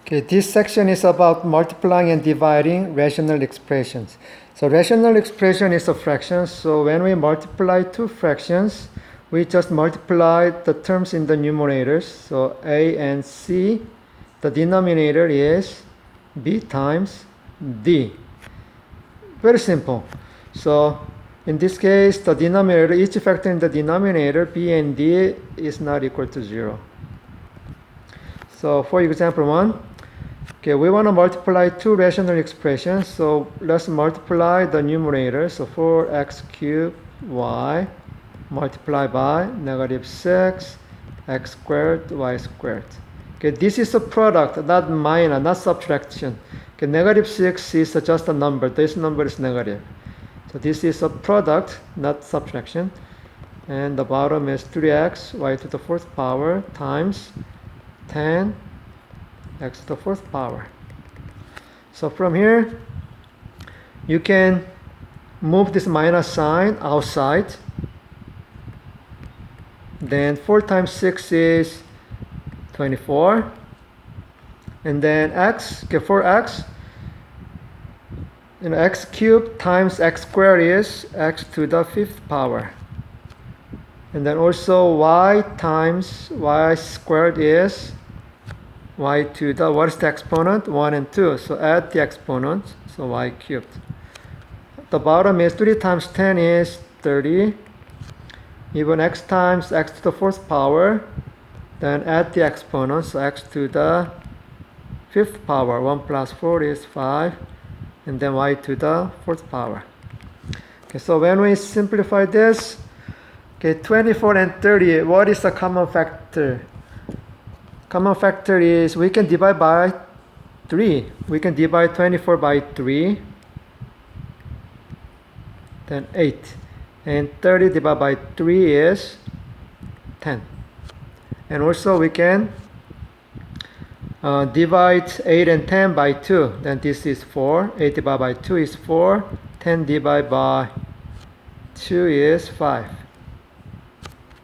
Okay, this section is about multiplying and dividing rational expressions. So rational expression is a fraction. So when we multiply two fractions, we just multiply the terms in the numerators. So a and c, the denominator is b times d. Very simple. So in this case, the denominator, each factor in the denominator, b and d, is not equal to 0. So for example 1, okay, we want to multiply two rational expressions, so let's multiply the numerator. So 4x cubed y multiplied by negative 6 x squared y squared. Okay, this is a product, not minus, not subtraction. Okay, negative 6 is just a number. This number is negative. So this is a product, not subtraction. And the bottom is 3x y to the fourth power times 10 x to the fourth power. So from here, you can move this minus sign outside. Then 4 times 6 is 24. And then x, okay, for x, x cubed times x squared is x to the fifth power. And then also y times y squared is y to the, what is the exponent? 1 and 2. So add the exponents, so y cubed. The bottom is 3 times 10 is 30. Even x times x to the fourth power. Then add the exponents, so x to the fifth power. 1 plus 4 is 5. And then y to the fourth power. Okay, so when we simplify this, okay, 24 and 30, what is the common factor? Common factor is we can divide by 3. We can divide 24 by 3. Then 8. And 30 divided by 3 is 10. And also we can divide 8 and 10 by 2. Then this is 4. 8 divided by 2 is 4. 10 divided by 2 is 5.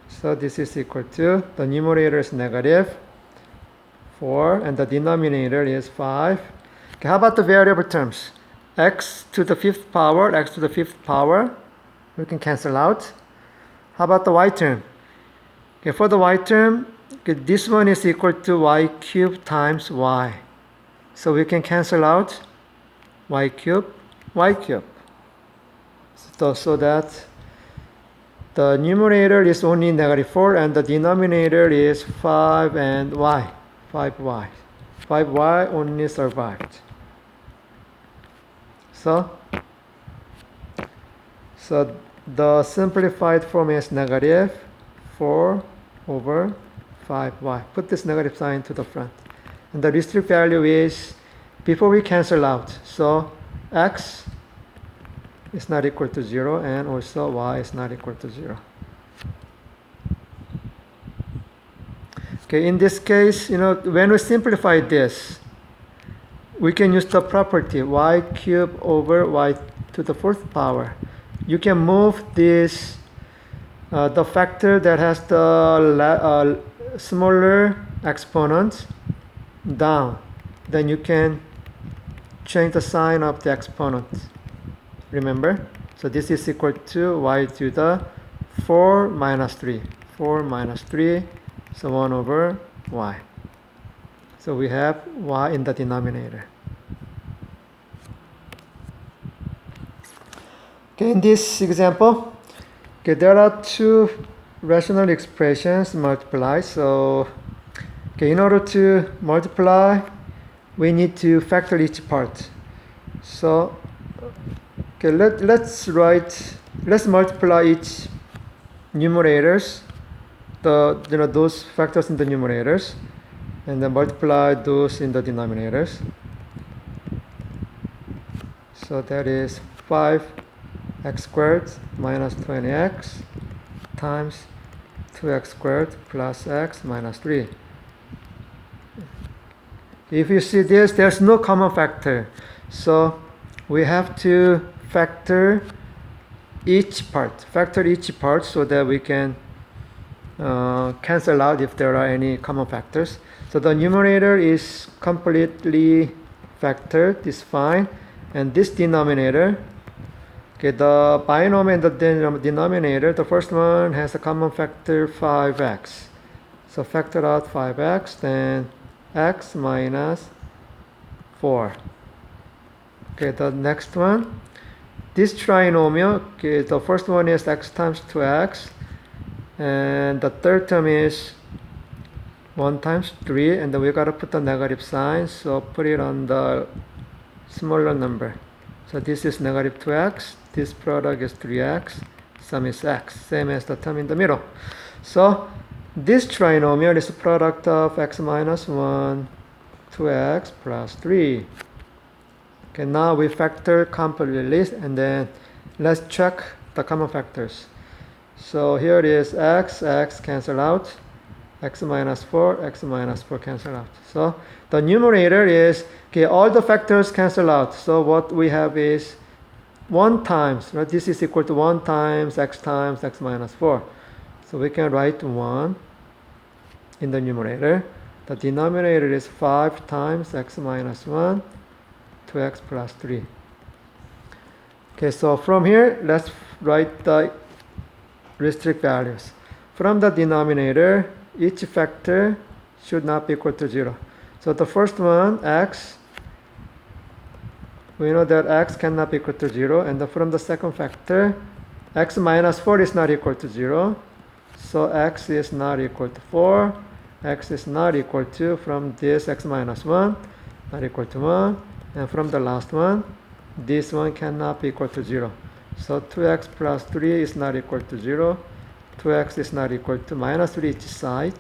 So this is equal to, the numerator is negative 4 and the denominator is 5. Okay, how about the variable terms? X to the fifth power, x to the fifth power, we can cancel out. How about the y term? Okay, for the y term, okay, this one is equal to y cubed times y. So we can cancel out y cubed, y cubed. So that the numerator is only negative 4 and the denominator is 5 and y. 5y. 5y only survived. So the simplified form is negative 4 over 5y. Put this negative sign to the front. And the restrict value is, before we cancel out, so x is not equal to 0 and also y is not equal to 0. Okay, in this case, when we simplify this, we can use the property y cubed over y to the fourth power. You can move this, the factor that has the smaller exponents down. Then you can change the sign of the exponent. Remember? So this is equal to y to the 4 minus 3. 4 minus 3. So 1 over y. So we have y in the denominator. Okay, in this example, okay, there are two rational expressions multiplied. So, okay, in order to multiply, we need to factor each part. So, okay, let's multiply each numerators. Those factors in the numerators, and then multiply those in the denominators. So that is 5x squared minus 20x times 2x squared plus x minus 3. If you see this, there's no common factor. So we have to factor each part so that we can cancel out if there are any common factors. So the numerator is completely factored, is fine. And this denominator, okay, the binomial and the denominator, the first one has a common factor 5x. So factor out 5x, then x minus 4. Okay, the next one, this trinomial, okay, the first one is x times 2x, and the third term is 1 times 3, and then we gotta put the negative sign, so put it on the smaller number. So this is negative 2x, this product is 3x, sum is x, same as the term in the middle. So this trinomial is a product of x minus 1, 2x plus 3. Okay, now we factor completely, and then let's check the common factors. So here it is x cancel out, x minus 4 cancel out. So the numerator is, okay, all the factors cancel out. So what we have is 1 times, right? This is equal to 1 times x minus 4. So we can write 1 in the numerator. The denominator is 5 times x minus 1, 2x plus 3. Okay, so from here, let's write the restrict values. From the denominator, each factor should not be equal to 0. So the first one, x, we know that x cannot be equal to 0. And from the second factor, x minus 4 is not equal to 0. So x is not equal to 4. X is not equal to, from this, x minus 1, not equal to 1. And from the last one, this one cannot be equal to 0. So 2x plus 3 is not equal to 0. 2x is not equal to minus 3 each side,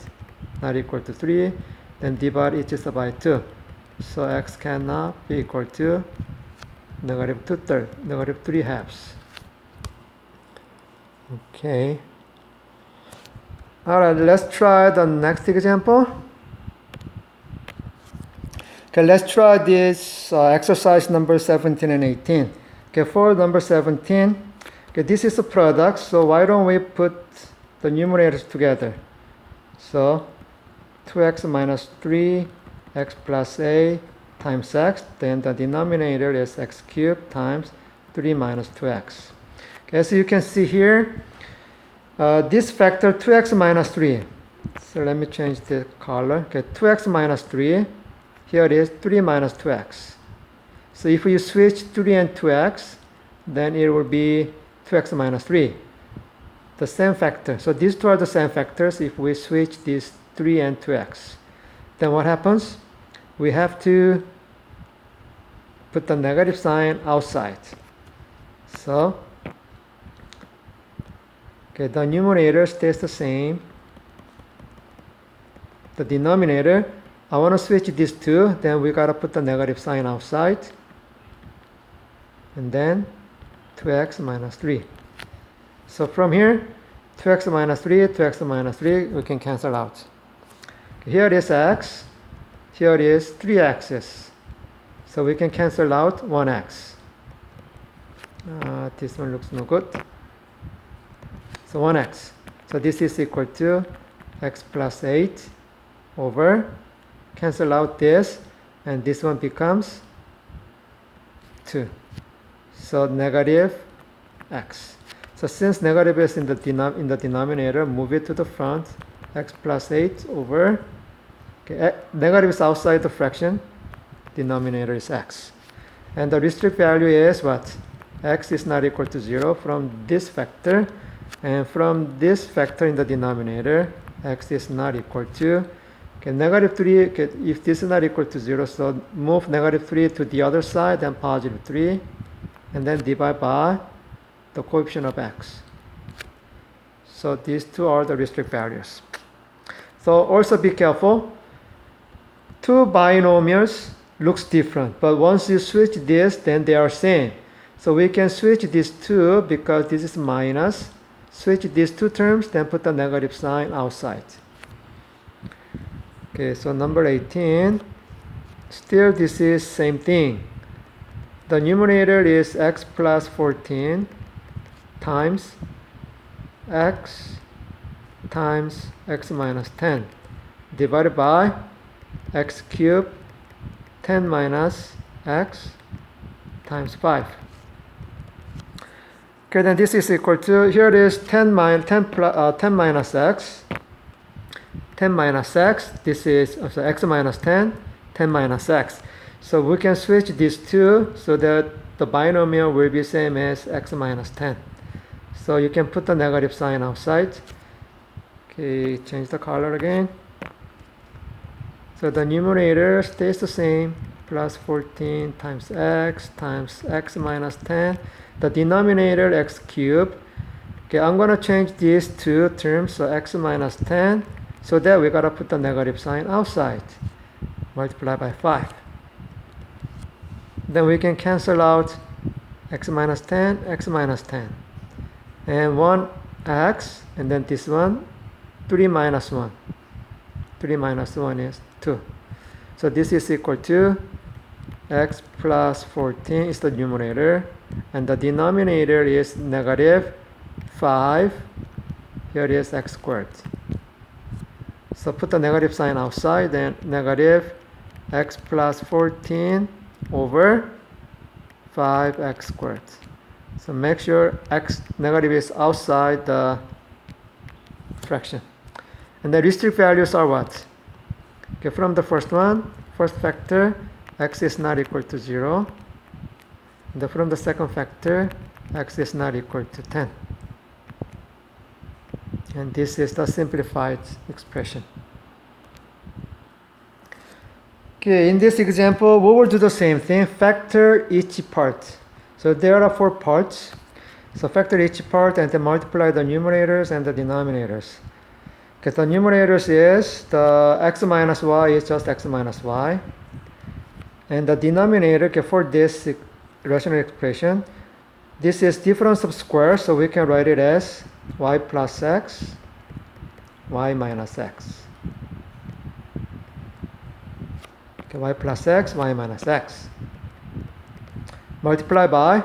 not equal to 3. Then divide each side by 2. So x cannot be equal to negative 2/3, negative 3/2. Okay. All right, let's try the next example. Okay, let's try this exercise number 17 and 18. Okay, for number 17, okay, this is a product, so why don't we put the numerators together? So 2x minus 3, x plus a times x, then the denominator is x cubed times 3 minus 2x. Okay, so you can see here, this factor 2x minus 3. So let me change the color. Okay, 2x minus 3. Here it is 3 minus 2x. So if you switch 3 and 2x, then it will be 2x minus 3. The same factor. So these two are the same factors if we switch these 3 and 2x. Then what happens? We have to put the negative sign outside. So, okay, the numerator stays the same. The denominator, I want to switch these two, then we gotta put the negative sign outside. And then 2x minus 3. So from here, 2x minus 3, 2x minus 3, we can cancel out. Here it is x, here it is 3x's. So we can cancel out 1x. This one looks no good. So 1x. So this is equal to x plus 8 over, cancel out this, and this one becomes 2. So negative x. So since negative is in the denominator, move it to the front. X plus 8 over, okay, negative is outside the fraction, denominator is x. And the restrict value is what? X is not equal to 0 from this factor, and from this factor in the denominator, x is not equal to, okay, negative 3, okay, if this is not equal to 0, so move negative 3 to the other side, and positive 3, and then divide by the coefficient of x. So these two are the restrict values. So also be careful. Two binomials looks different, but once you switch this, then they are same. So we can switch these two because this is minus. Switch these two terms, then put the negative sign outside. Okay, so number 18. Still, this is same thing. The numerator is x plus 14 times x times x minus 10 divided by x cubed 10 minus x times 5. Okay, then this is equal to, here it is 10 minus x. 10 minus x, this is so x minus 10, 10 minus x. So we can switch these two so that the binomial will be same as x minus 10. So you can put the negative sign outside. Okay, change the color again. So the numerator stays the same, plus 14 times x minus 10. The denominator x cubed. Okay, I'm going to change these two terms, so x minus 10, so that we got to put the negative sign outside. Multiply by 5. Then we can cancel out x minus 10, x minus 10. And 1x, and then this one, 3 minus 1. 3 minus 1 is 2. So this is equal to x plus 14 is the numerator, and the denominator is negative 5. Here is x squared. So put the negative sign outside, then negative x plus 14 over 5x squared. So make sure x negative is outside the fraction. And the restrict values are what? Okay, from the first one, first factor, x is not equal to 0. And from the second factor, x is not equal to 10. And this is the simplified expression. Okay, in this example, we will do the same thing, factor each part. So there are 4 parts. So factor each part and then multiply the numerators and the denominators. Okay, the numerators is the x minus y is just x minus y. And the denominator, okay, for this rational expression, this is difference of squares, so we can write it as y plus x, y minus x. Okay, y plus x, y minus x. Multiply by,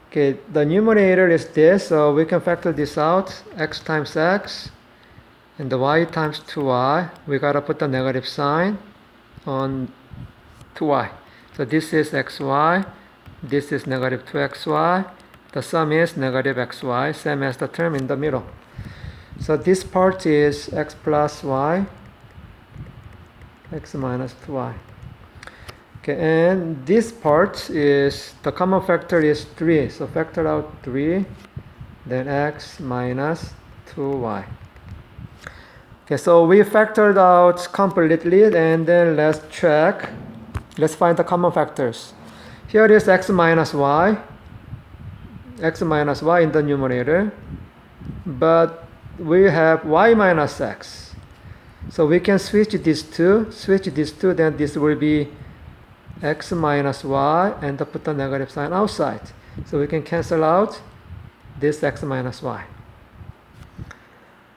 okay, the numerator is this, so we can factor this out, x times x, and the y times 2y. We gotta put the negative sign on 2y. So this is xy, this is negative 2xy, the sum is negative xy, same as the term in the middle. So this part is x plus y, x minus 2y. Okay, and this part is, the common factor is 3, so factor out 3, then x minus 2y. Okay, so we factored out completely, and then let's check. Let's find the common factors. Here is x minus y in the numerator, but we have y minus x. So we can switch these two, then this will be x minus y, and put the negative sign outside. So we can cancel out this x minus y.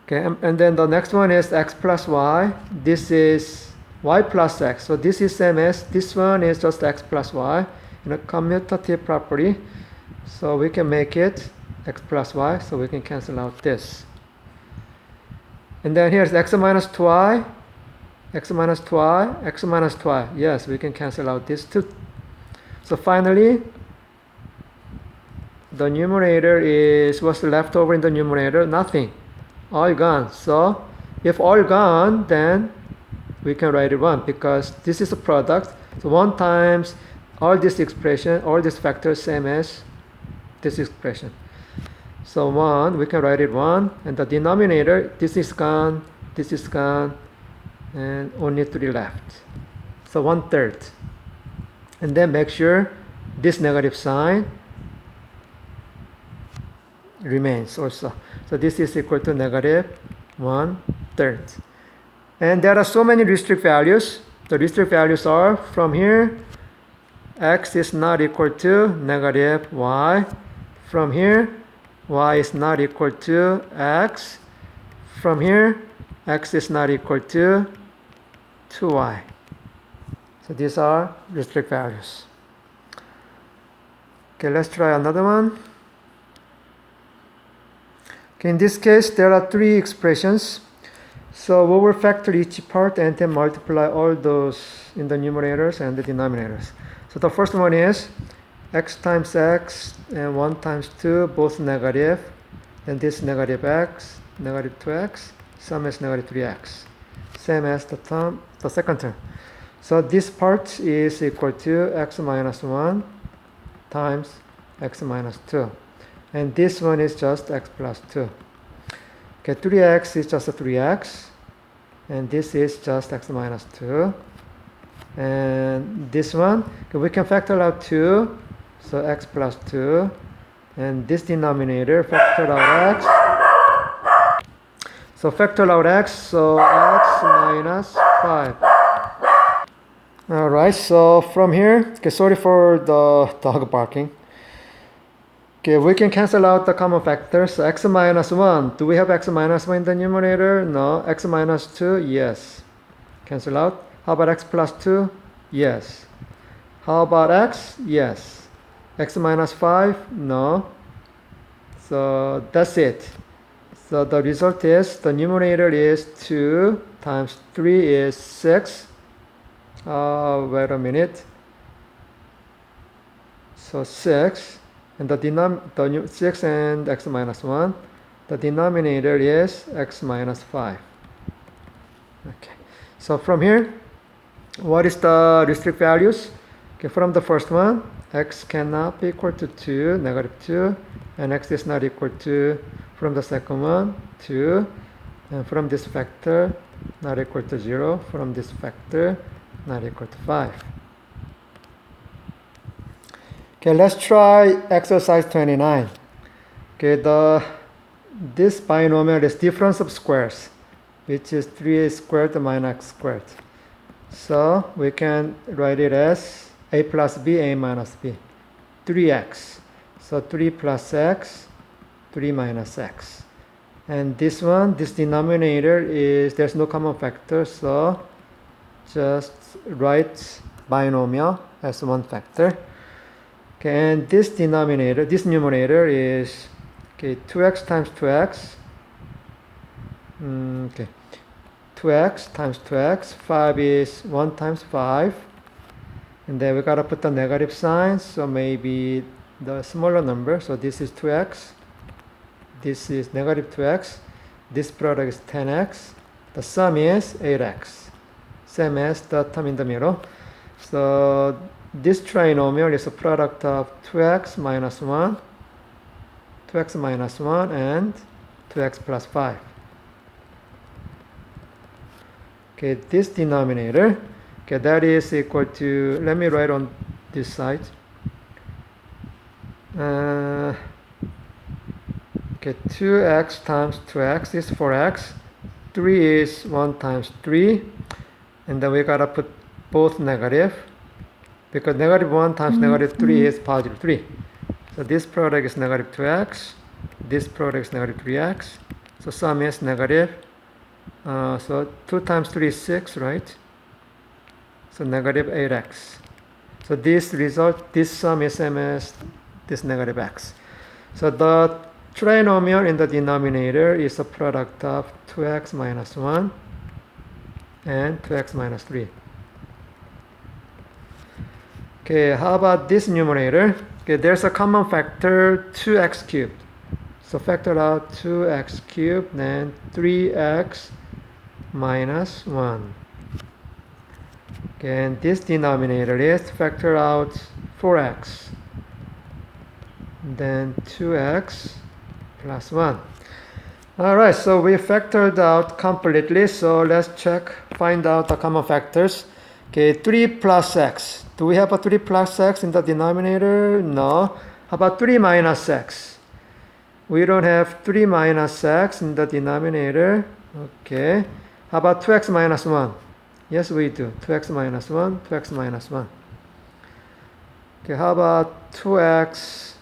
Okay, and then the next one is x plus y. This is y plus x. So this is same as this one is just x plus y in a commutative property. So we can make it x plus y. So we can cancel out this. And then here's x minus 2y, x minus 2y, x minus 2y. Yes, we can cancel out this too. So finally, the numerator is, what's left over in the numerator? Nothing. All gone. So if all gone, then we can write it 1, because this is a product. So 1 times all this expression, all these factors, same as this expression. So 1, we can write it 1, and the denominator, this is gone, and only 3 left. So 1/3. And then make sure this negative sign remains also. So this is equal to negative 1/3. And there are so many restrict values. The restrict values are from here, x is not equal to negative y. From here, y is not equal to x. From here, x is not equal to 2y. So these are restrict values. Okay, let's try another one. Okay, in this case, there are three expressions. So we will factor each part and then multiply all those in the numerators and the denominators. So the first one is x times x and 1 times 2, both negative. Then this negative x, negative 2x, sum is negative 3x. Same as the second term. So this part is equal to x minus 1 times x minus 2. And this one is just x plus 2. Okay, 3x is just a 3x. And this is just x minus 2. And this one, okay, we can factor out 2. So x plus 2. And this denominator, factor out x. So factor out x, so x minus 5. Alright, so from here, okay, sorry for the dog barking. Okay, we can cancel out the common factors. So x minus 1. Do we have x minus 1 in the numerator? No. X minus 2? Yes. Cancel out. How about x plus 2? Yes. How about x? Yes. X minus 5? No. So that's it. So the result is the numerator is 2 times 3 is 6. Wait a minute. So 6. And the 6 and x minus 1. The denominator is x minus 5. Okay. So from here, what is the restrict values? Okay, from the first one, x cannot be equal to 2, negative 2. And x is not equal to, from the second one, 2. And from this factor, not equal to 0. From this factor, not equal to 5. Okay, let's try exercise 29. Okay, this binomial is difference of squares, which is 3a squared minus x squared. So we can write it as a plus b, a minus b. 3x. So 3 plus x, 3 minus x. And this one, this denominator is, there's no common factor, so just write binomial as one factor. Okay, and this denominator, this numerator is, okay, 2x times 2x. Okay, 2x times 2x. 5 is 1 times 5. And then we gotta put the negative sign, so maybe the smaller number. So this is 2x. This is negative 2x. This product is 10x. The sum is 8x. Same as the term in the middle. So this trinomial is a product of 2x minus 1, 2x minus 1, and 2x plus 5. Okay, this denominator, okay, that is equal to, let me write on this side. Okay, 2x times 2x is 4x. 3 is 1 times 3. And then we gotta put both negative, because negative 1 times negative 3 is positive 3. So this product is negative 2x. This product is negative 3x. So sum is negative. So 2 times 3 is 6, right? So negative 8x. So this result, this sum is same as this negative x. So the trinomial in the denominator is a product of 2x minus 1 and 2x minus 3. Okay, how about this numerator? Okay, there's a common factor 2x cubed. So factor out 2x cubed, then 3x minus 1. Okay, and this denominator is factor out 4x. Then 2x plus 1. Alright, so we factored out completely. So let's check, find out the common factors. Okay, 3 plus x. Do we have a 3 plus x in the denominator? No. How about 3 minus x? We don't have 3 minus x in the denominator. Okay. How about 2x minus 1? Yes, we do. 2x minus 1, 2x minus 1. Okay, how about 2x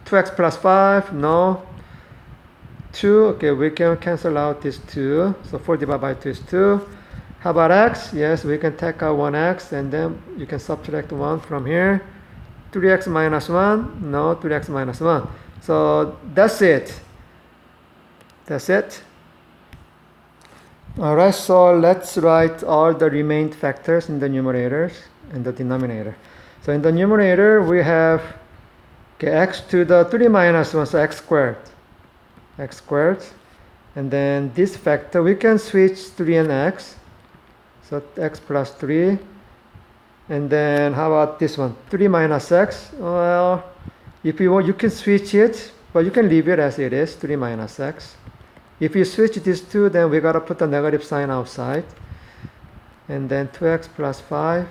plus 5? No. 2, okay, we can cancel out this 2. So 4 divided by 2 is 2. How about x? Yes, we can take out 1x and then you can subtract 1 from here. 3x minus 1? No, 3x minus 1. So that's it. That's it. All right, so let's write all the remained factors in the numerators and the denominator. So in the numerator, we have x to the 3 minus 1, so x squared. X squared. And then this factor, we can switch 3 and x. So x plus 3. And then how about this one? 3 minus x. Well, if you want, you can switch it, but you can leave it as it is, 3 minus x. If you switch these two, then we gotta put the negative sign outside. And then 2x plus 5.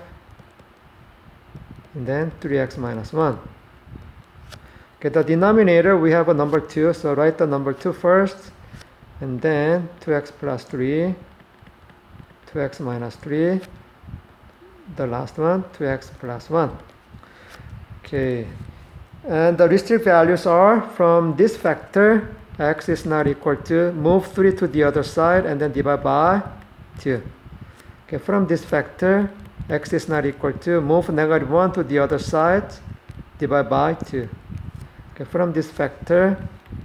And then 3x minus 1. Okay, the denominator, we have a number 2, so write the number 2 first. And then 2x plus 3. 2x minus 3. The last one, 2x plus 1. Okay, and the restrict values are from this factor, x is not equal to, move 3 to the other side and then divide by 2. Okay, from this factor, x is not equal to, move negative 1 to the other side, divide by 2. Okay, from this factor,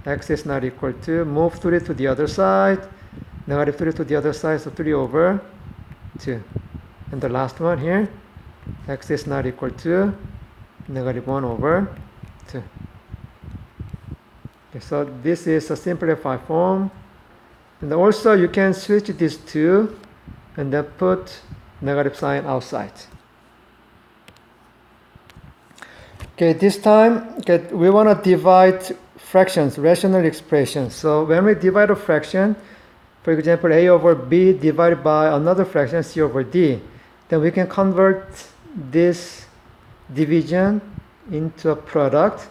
x is not equal to, move 3 to the other side, negative 3 to the other side, so 3 over 2. And the last one here, x is not equal to, negative 1 over 2. Okay, so this is a simplified form. And also you can switch these two and then put negative sign outside. Okay, this time we want to divide fractions, rational expressions. So when we divide a fraction, for example, a over b divided by another fraction, c over d, then we can convert this division into a product.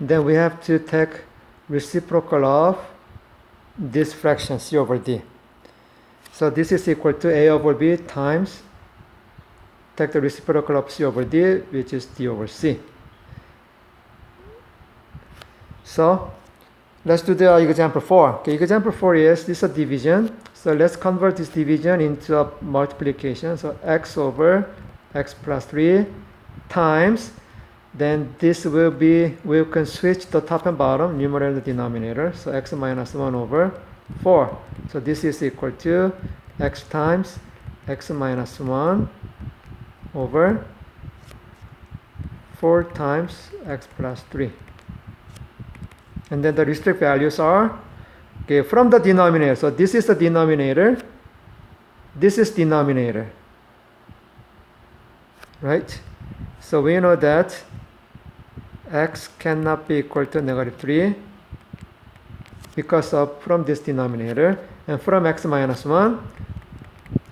Then we have to take reciprocal of this fraction, c over d. So this is equal to a over b times, take the reciprocal of c over d, which is d over c. So let's do the example 4. Okay, example 4 is this is a division. So let's convert this division into a multiplication. So x over x plus 3 times, then this will be, we can switch the top and bottom, numerator and denominator. So x minus 1 over 4. So this is equal to x times x minus 1 over 4 times x plus 3. And then the restrict values are, okay, from the denominator. So this is the denominator. This is denominator. Right? So we know that x cannot be equal to negative 3 because of from this denominator. And from x minus 1,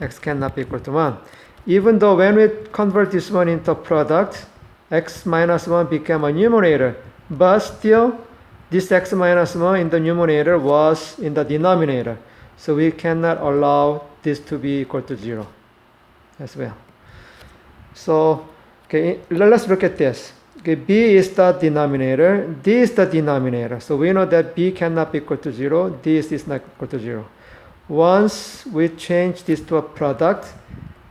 x cannot be equal to 1. Even though when we convert this one into product, x minus 1 became a numerator, but still this x minus 1 in the numerator was in the denominator. So we cannot allow this to be equal to 0 as well. So, okay, let's look at this. Okay, b is the denominator, d is the denominator. So we know that b cannot be equal to 0, d is not equal to 0. Once we change this to a product,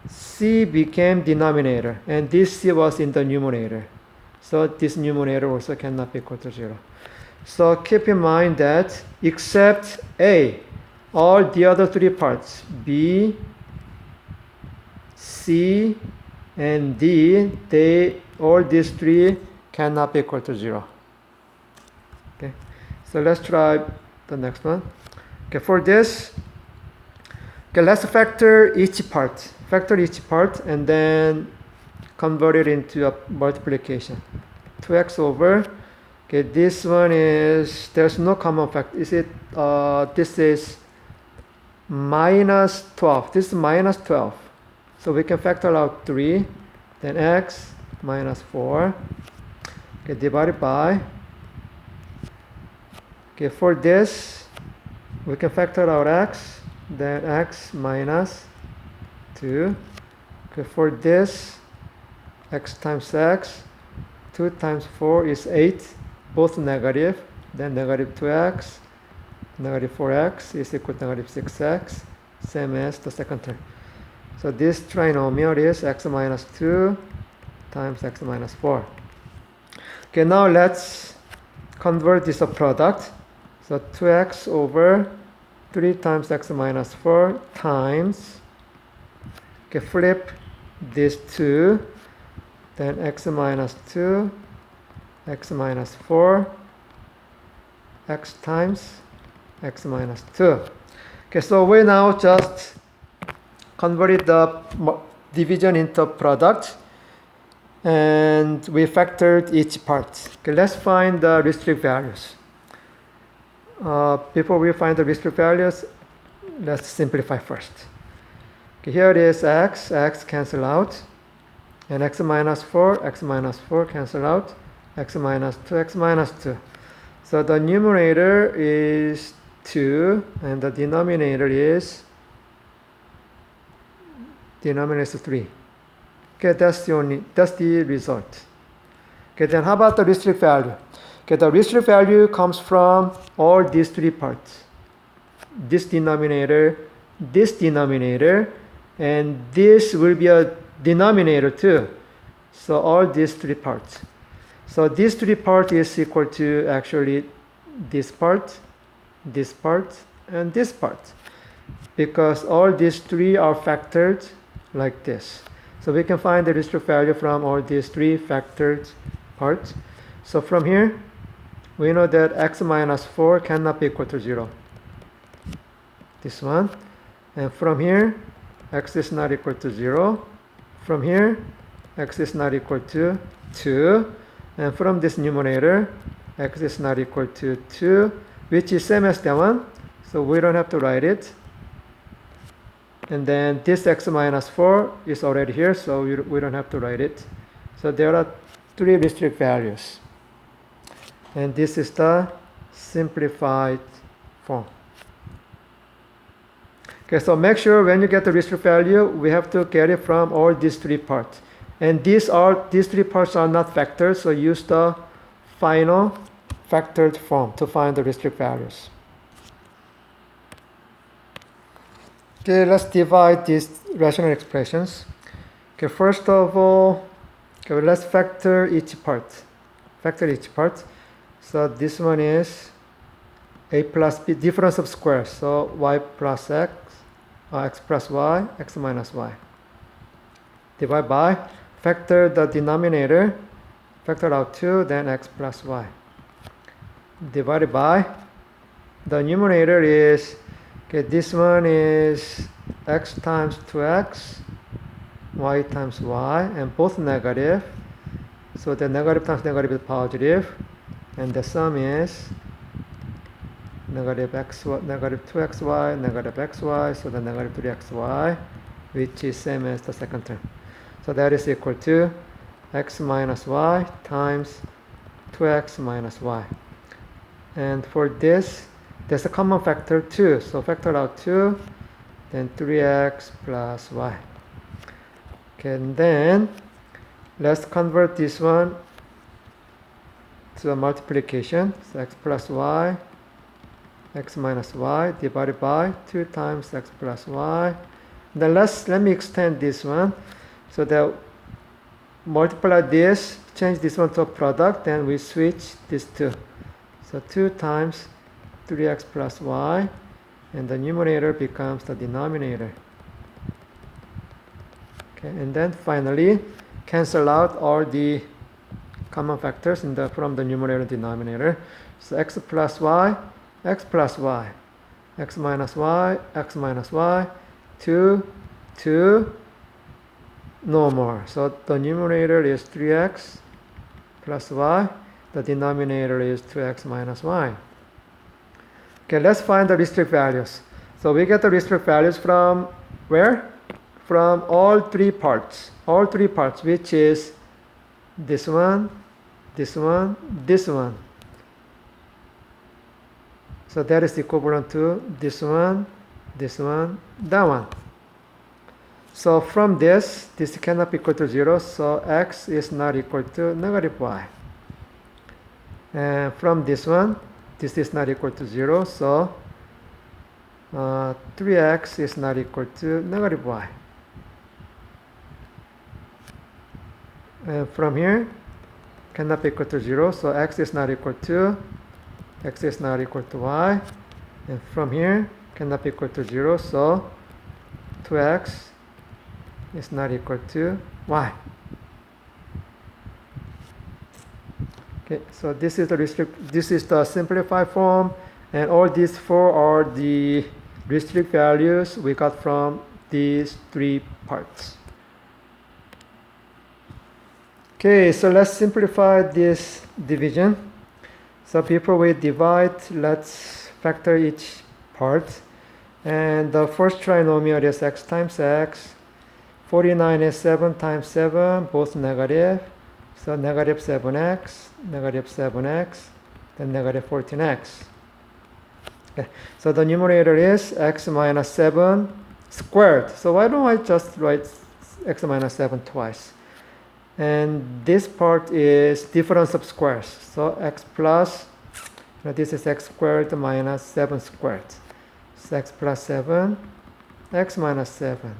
c became denominator, and this c was in the numerator. So this numerator also cannot be equal to 0. So keep in mind that except a, all the other three parts, b, c, and d, all these three cannot be equal to 0. Okay, so let's try the next one. Okay, for this, okay, let's factor each part. Factor each part and then convert it into a multiplication. 2x over, okay, this one is, there's no common factor. Is it, this is minus 12. This is minus 12. So we can factor out 3, then x minus 4, okay, divided by, okay, for this, we can factor out x, then x minus 2, okay, for this, x times x, 2 times 4 is 8, both negative, then negative 2x, negative 4x is equal to negative 6x, same as the second term. So this trinomial is x minus 2 times x minus 4. Okay, now let's convert this product. So 2x over 3 times x minus 4 times, okay, flip this 2, then x minus 2, x minus 4, x times x minus 2. Okay, so we now just converted the division into product, and we factored each part. Okay, let's find the restrict values. Before we find the restrict values, let's simplify first. Okay, here it is x cancel out, and x minus 4 cancel out, x minus 2, x minus 2. So the numerator is 2, and the denominator is 3. Okay, that's the result. Okay, then how about the restrict value? Okay, the restrict value comes from all these 3 parts. This denominator, and this will be a denominator too. So all these 3 parts. So this 3 part is equal to actually this part, and this part. Because all these 3 are factored like this. So we can find the restrict value from all these 3 factored parts. So from here, we know that x minus 4 cannot be equal to 0. This one. And from here, x is not equal to 0. From here, x is not equal to 2. And from this numerator, x is not equal to 2, which is same as that one. So we don't have to write it. And then this x minus 4 is already here, so we don't have to write it. So there are 3 restrict values. And this is the simplified form. Okay, so make sure when you get the restrict value, we have to get it from all these 3 parts. And these 3 parts are not factored, so use the final factored form to find the restrict values. Okay, let's divide these rational expressions. Okay, first of all, okay, let's factor each part. So this one is a plus b, difference of squares. So y plus x, x plus y, x minus y. Divide by, factor the denominator, factor out 2, then x plus y. Divided by, the numerator is, okay, this one is x times 2x, y times y, and both negative. So the negative times negative is positive, and the sum is negative 2xy, negative xy, so the negative 3xy, which is same as the second term. So that is equal to x minus y times 2x minus y. And for this, there's a common factor 2. So factor out 2, then 3x plus y. Okay, and then let's convert this one to a multiplication. So x plus y, x minus y divided by 2 times x plus y. Then let me extend this one. So that multiply this, change this one to a product, then we switch these 2. So 2 times 3x plus y, and the numerator becomes the denominator. Okay, and then finally cancel out all the common factors from the numerator and denominator. So x plus y, x plus y, x minus y, 2, no more. So the numerator is 3x plus y, the denominator is 2x minus y. Okay, let's find the restrict values. So we get the restrict values from where? From all 3 parts. All 3 parts, which is this one, this one, this one. So that is equivalent to this one, that one. So from this cannot be equal to 0, so x is not equal to negative y. And from this one, this is not equal to 0, so 3x is not equal to negative y. And from here, cannot be equal to 0, so x is not equal to y. And from here, cannot be equal to 0, so 2x is not equal to y. Okay, so this is the simplified form, and all these four are the restrict values we got from these three parts. Okay, so let's simplify this division. So before we divide, let's factor each part. And the first trinomial is x times x. 49 is 7 times 7, both negative. So negative 7x, then negative 14x. Okay. So the numerator is x minus 7 squared. So why don't I just write x minus 7 twice? And this part is difference of squares. So x plus, this is x squared minus 7 squared. So x plus 7, x minus 7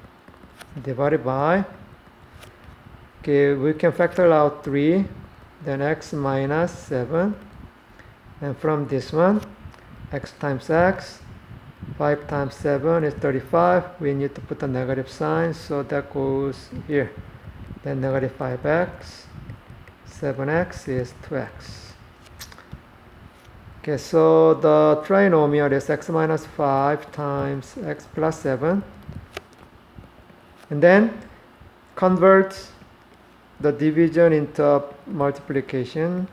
divided by, okay, we can factor out 3, then x minus 7. And from this one, x times x, 5 times 7 is 35. We need to put a negative sign, so that goes here. Then negative 5x, 7x is 2x. Okay, so the trinomial is x minus 5 times x plus 7. And then convert the division into multiplication.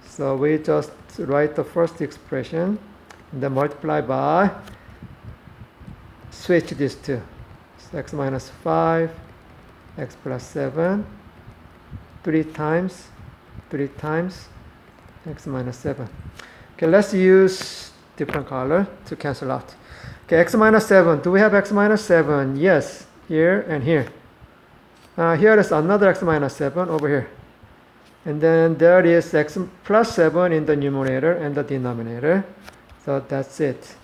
So we just write the first expression, and then multiply by, switch these two. So x minus 5, x plus 7, 3 times x minus 7. Okay, let's use different color to cancel out. Okay, x minus 7. Do we have x minus 7? Yes, here and here. Here is another x minus 7 over here. And then there is x plus 7 in the numerator and the denominator. So that's it.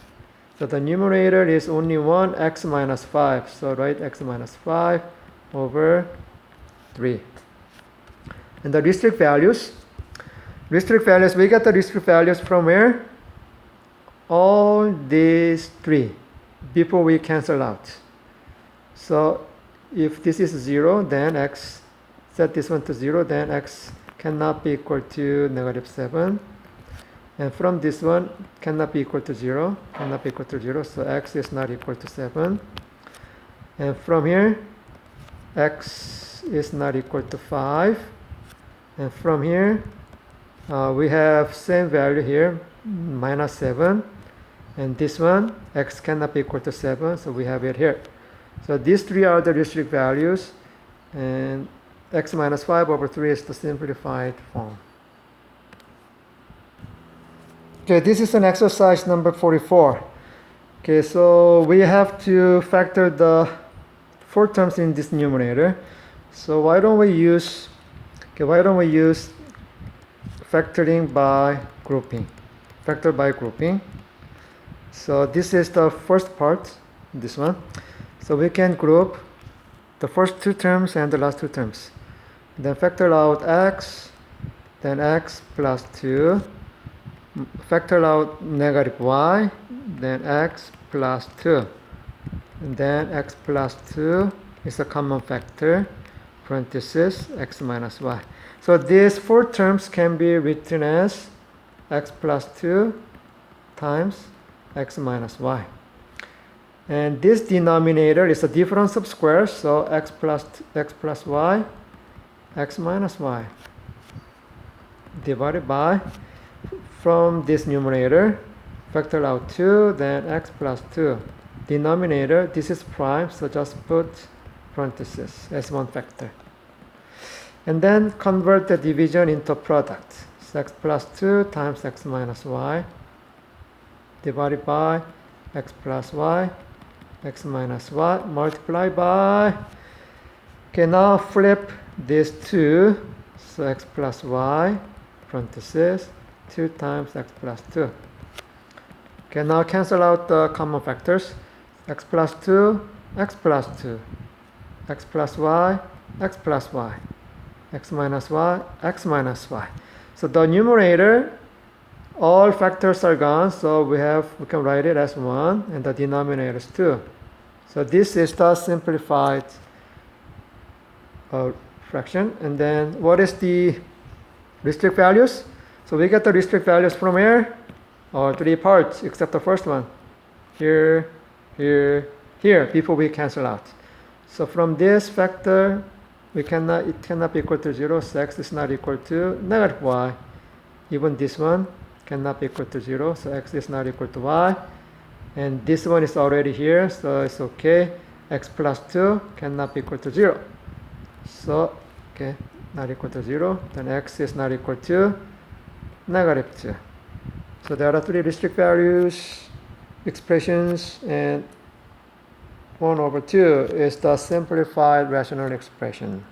So the numerator is only 1 x minus 5. So write x minus 5 over 3. And the restrict values, we get the restrict values from where? All these three before we cancel out. So if this is 0, then x, set this one to 0, then x cannot be equal to negative 7. And from this one, cannot be equal to 0, so x is not equal to 7. And from here, x is not equal to 5. And from here, we have same value here, minus 7. And this one, x cannot be equal to 7, so we have it here. So these three are the restrict values, and x minus 5 over 3 is the simplified form. Okay, this is an exercise number 44. Okay, so we have to factor the 4 terms in this numerator. So why don't we use factoring by grouping, factor by grouping. So this is the first part, this one. So we can group the first 2 terms and the last 2 terms. Then factor out x, then x plus 2. Factor out negative y, then x plus 2. And then x plus 2 is a common factor, parenthesis, x minus y. So these 4 terms can be written as x plus 2 times x minus y. And this denominator is a difference of squares, so x plus y, x minus y, divided by, from this numerator, factor out 2, then x plus 2. Denominator, this is prime, so just put parenthesis as one factor. And then convert the division into product. So x plus 2 times x minus y, divided by x plus y, x minus y, multiply by, okay, now flip these 2, so x plus y, parenthesis, 2 times x plus 2. Okay, now cancel out the common factors. X plus 2, x plus 2, x plus y, x plus y. x minus y, x minus y. So the numerator, all factors are gone, so we can write it as 1, and the denominator is 2. So this is the simplified fraction. And then what is the restrict values? So we get the restrict values from where? All three parts except the first one. Here, here, here, before we cancel out. So from this factor, it cannot be equal to 0, so x is not equal to negative y. Even this one cannot be equal to 0, so x is not equal to y. And this one is already here, so it's okay. X plus 2 cannot be equal to 0. So, okay, not equal to 0. Then x is not equal to negative 2. So there are three restrict values, expressions, and 1/2 is the simplified rational expression.